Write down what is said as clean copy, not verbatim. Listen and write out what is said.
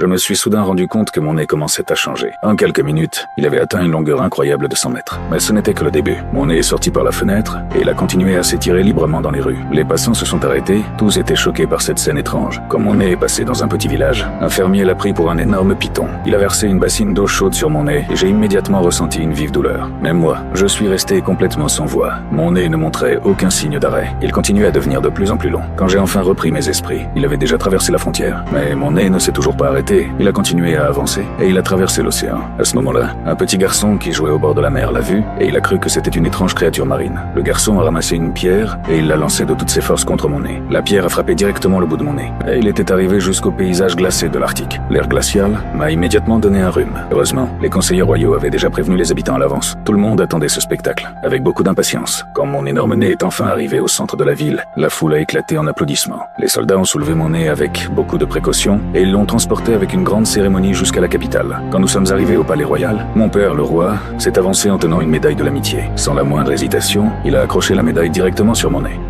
je me suis soudain rendu compte que mon nez commençait à changer. En quelques minutes, il avait atteint une longueur incroyable de 100 mètres. Mais ce n'était que le début. Mon nez est sorti par la fenêtre et il a continué à s'étirer librement dans les rues. Les passants se sont arrêtés, tous étaient choqués par cette scène étrange. Comme mon nez est passé dans un petit village, un fermier l'a pris pour un énorme python. Il a versé une bassine d'eau chaude sur mon nez et j'ai immédiatement ressenti une vive douleur. Même moi, je suis resté complètement sans voix. Mon nez ne montrait aucun signe d'arrêt. Il continuait à devenir de plus en plus long. Quand j'ai enfin repris mes esprits, il avait déjà traversé la frontière. Mais mon nez ne s'est toujours pas arrêté. Il a continué à avancer et il a traversé l'océan. À ce moment-là, un petit garçon qui jouait au bord de la mer l'a vu et il a cru que c'était une étrange créature marine. Le garçon a ramassé une pierre et il l'a lancée de toutes ses forces contre mon nez. La pierre a frappé directement le bout de mon nez. Et il était arrivé jusqu'au paysage glacé de l'Arctique. L'air glacial m'a immédiatement donné un rhume. Heureusement, les conseillers royaux avaient déjà prévenu les habitants à l'avance. Tout le monde attendait ce spectacle, avec beaucoup d'impatience. Quand mon énorme nez est enfin arrivé au centre de la ville, la foule a éclaté en applaudissements. Les soldats ont soulevé mon nez avec beaucoup de précautions et ils l'ont transporté avec une grande cérémonie jusqu'à la capitale. Quand nous sommes arrivés au palais royal, mon père, le roi, s'est avancé en tenant une médaille de l'amitié. Sans la moindre hésitation, il a accroché la médaille directement sur mon nez.